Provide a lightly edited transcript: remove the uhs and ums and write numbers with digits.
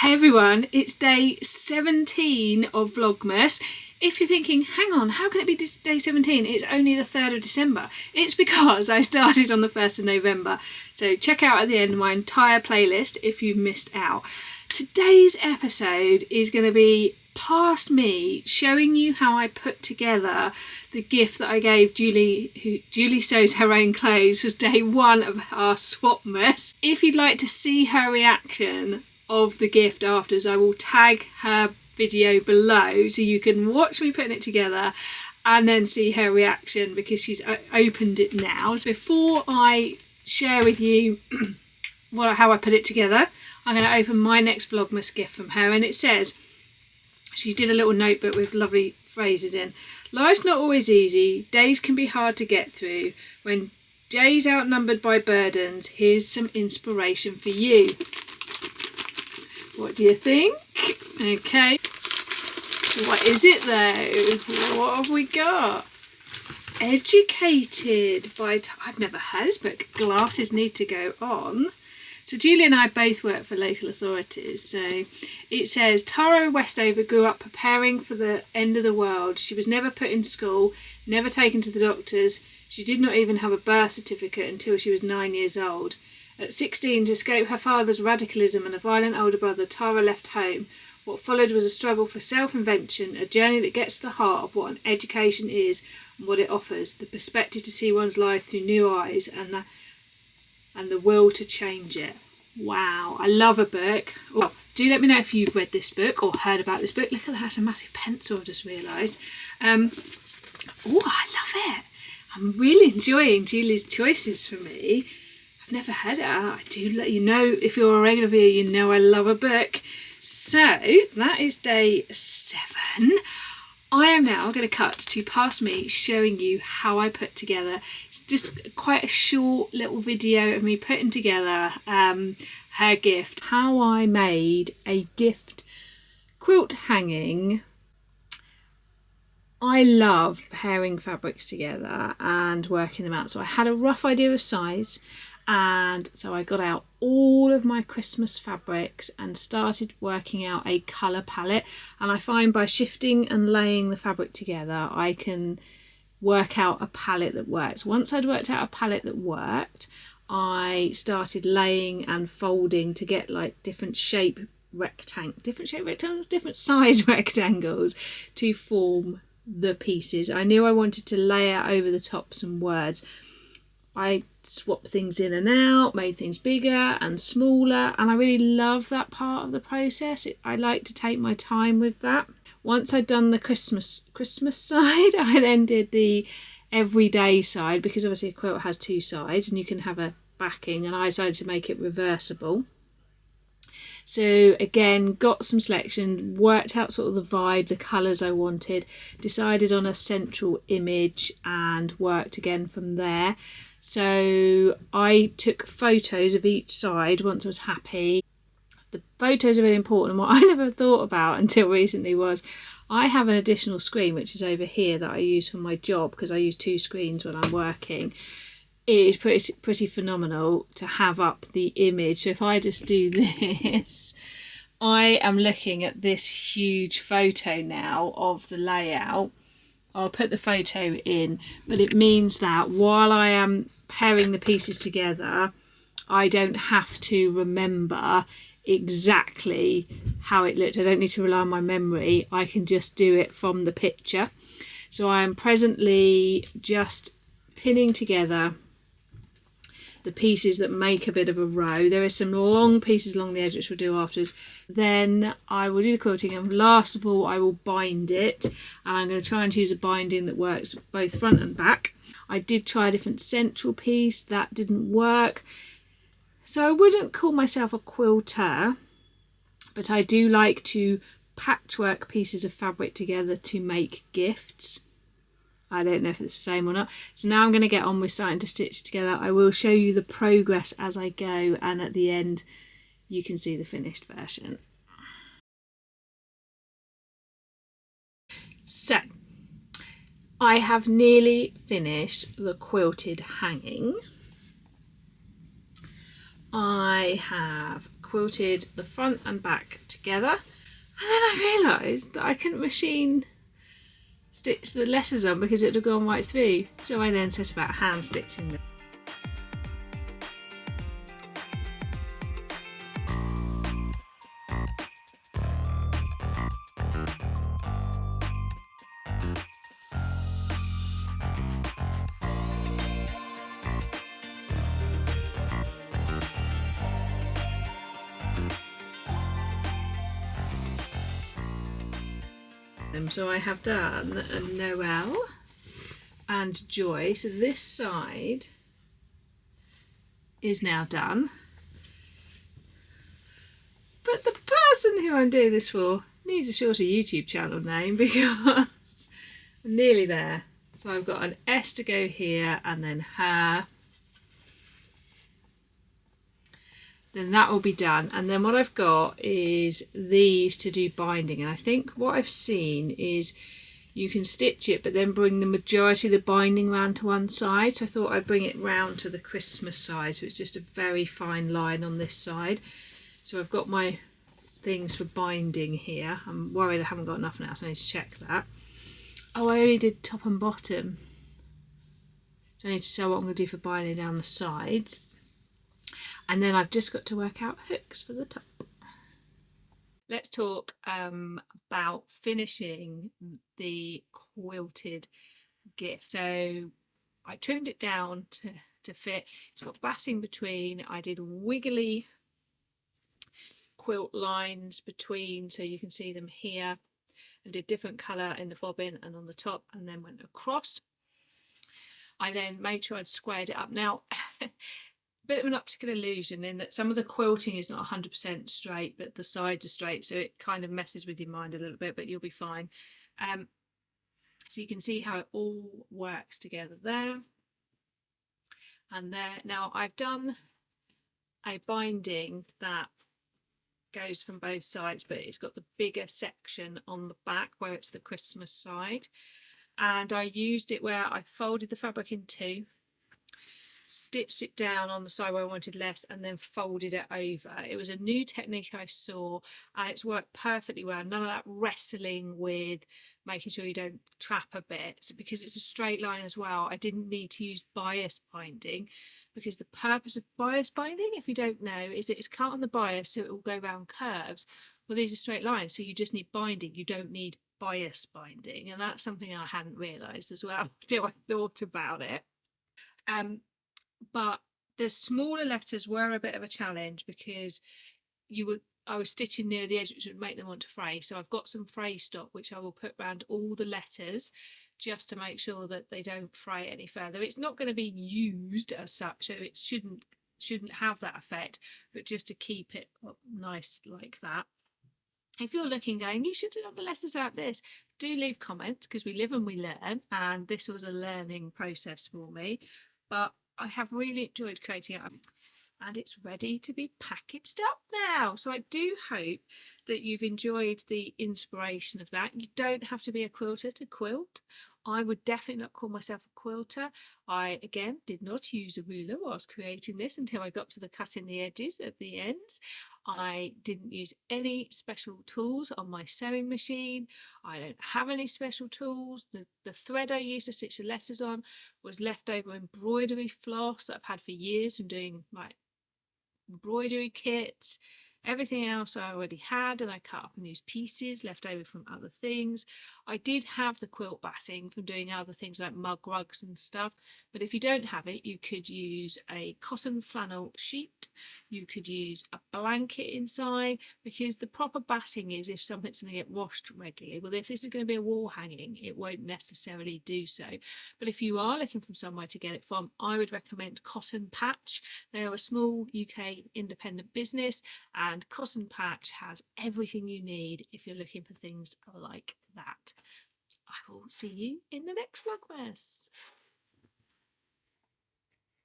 Hey everyone, it's day 17 of Vlogmas. If you're thinking, hang on, how can it be day 17? It's only the 3rd of December. It's because I started on the 1st of November. So check out at the end my entire playlist if you've missed out. Today's episode is going to be past me showing you how I put together the gift that I gave Julie, who Julie sews her own clothes, was day 1 of our Swapmas. If you'd like to see her reaction of the gift afterwards, I will tag her video below so you can watch me putting it together and then see her reaction because she's opened it now. So before I share with you how I put it together, I'm going to open my next Vlogmas gift from her, and it says, she did a little notebook with lovely phrases in. Life's not always easy, days can be hard to get through. When days outnumbered by burdens, here's some inspiration for you. What do you think? Okay. What is it though? What have we got? Educated by... I've never heard this book. Glasses need to go on. So Julie and I both work for local authorities. So it says, Tara Westover grew up preparing for the end of the world. She was never put in school, never taken to the doctors. She did not even have a birth certificate until she was 9 years old. At 16, to escape her father's radicalism and a violent older brother, Tara left home. What followed was a struggle for self-invention, a journey that gets to the heart of what an education is and what it offers, the perspective to see one's life through new eyes and the will to change it. Wow, I love a book. Well, do let me know if you've read this book or heard about this book. Look at that, it's a massive pencil, I've just realised. Oh, I love it. I'm really enjoying Julie's choices for me. I've never had it. I do let you know, if you're a regular viewer, you know I love a book. So that is day 7. I am now going to cut to past me showing you how I put together. It's just quite a short little video of me putting together her gift. How I made a gift quilt hanging. I love pairing fabrics together and working them out. So I had a rough idea of size, and so I got out all of my Christmas fabrics and started working out a colour palette. And I find by shifting and laying the fabric together, I can work out a palette that works. Once I'd worked out a palette that worked, I started laying and folding to get like different size rectangles to form the pieces. I knew I wanted to layer over the top some words. I swapped things in and out, made things bigger and smaller, and I really love that part of the process. I like to take my time with that. Once I'd done the Christmas side, I then did the everyday side, because obviously a quilt has 2 sides and you can have a backing, and I decided to make it reversible. So again, got some selection, worked out sort of the vibe, the colours I wanted, decided on a central image and worked again from there. So I took photos of each side once I was happy. The photos are really important, and what I never thought about until recently was I have an additional screen which is over here that I use for my job, because I use 2 screens when I'm working. It is pretty phenomenal to have up the image. So if I just do this, I am looking at this huge photo now of the layout. I'll put the photo in, but it means that while I am pairing the pieces together, I don't have to remember exactly how it looked. I don't need to rely on my memory. I can just do it from the picture. So I am presently just pinning together the pieces that make a bit of a row. There are some long pieces along the edge which we'll do afterwards. Then I will do the quilting, and last of all I will bind it, and I'm going to try and choose a binding that works both front and back. I did try a different central piece, that didn't work. So I wouldn't call myself a quilter, but I do like to patchwork pieces of fabric together to make gifts. I don't know if it's the same or not. So now I'm going to get on with starting to stitch it together. I will show you the progress as I go, and at the end you can see the finished version. So I have nearly finished the quilted hanging. I have quilted the front and back together, and then I realised that I couldn't machine stitch the letters on because it would have gone right through, so I then set about hand stitching them. So I have done a Noel and Joy, so this side is now done, but the person who I'm doing this for needs a shorter YouTube channel name because I'm nearly there. So I've got an S to go here and then her. Then that will be done, and then what I've got is these to do binding, and I think what I've seen is you can stitch it but then bring the majority of the binding round to one side, so I thought I'd bring it round to the Christmas side, so it's just a very fine line on this side. So I've got my things for binding here. I'm worried I haven't got enough now, so I need to check that. Oh, I only did top and bottom, so I need to see what I'm going to do for binding down the sides. And then I've just got to work out hooks for the top. Let's talk about finishing the quilted gift. So I trimmed it down to fit. It's got batting between. I did wiggly quilt lines between, so you can see them here, and did different colour in the bobbin and on the top, and then went across. I then made sure I'd squared it up. Now, bit of an optical illusion in that some of the quilting is not 100% straight, but the sides are straight, so it kind of messes with your mind a little bit, but you'll be fine. So you can see how it all works together there and there. Now I've done a binding that goes from both sides, but it's got the bigger section on the back where it's the Christmas side, and I used it where I folded the fabric in two, stitched it down on the side where I wanted less, and then folded it over. It was a new technique I saw, and it's worked perfectly well. None of that wrestling with making sure you don't trap a bit. So because it's a straight line as well, I didn't need to use bias binding, because the purpose of bias binding, if you don't know, is that it's cut on the bias so it will go around curves. Well, these are straight lines, so you just need binding. You don't need bias binding, and that's something I hadn't realised as well until I thought about it. But the smaller letters were a bit of a challenge because I was stitching near the edge, which would make them want to fray. So I've got some fray stock which I will put around all the letters just to make sure that they don't fray any further. It's not going to be used as such, so it shouldn't have that effect, but just to keep it nice like that. If you're looking going, you should have the letters like this, do leave comments, because we live and we learn, and this was a learning process for me. But I have really enjoyed creating it, and it's ready to be packaged up now. So I do hope that you've enjoyed the inspiration of that. You don't have to be a quilter to quilt. I would definitely not call myself a quilter. I, again, did not use a ruler whilst creating this until I got to the cutting the edges at the ends. I didn't use any special tools on my sewing machine. I don't have any special tools. The thread I used to stitch the letters on was leftover embroidery floss that I've had for years from doing my embroidery kits. Everything else I already had, and I cut up and used pieces left over from other things. I did have the quilt batting from doing other things like mug rugs and stuff, but if you don't have it, you could use a cotton flannel sheet, you could use a blanket inside, because the proper batting is if something's going to get washed regularly. Well, if this is going to be a wall hanging, it won't necessarily do so. But if you are looking for somewhere to get it from, I would recommend Cotton Patch. They are a small UK independent business, and Cotton Patch has everything you need if you're looking for things like that. I will see you in the next Vlogmas.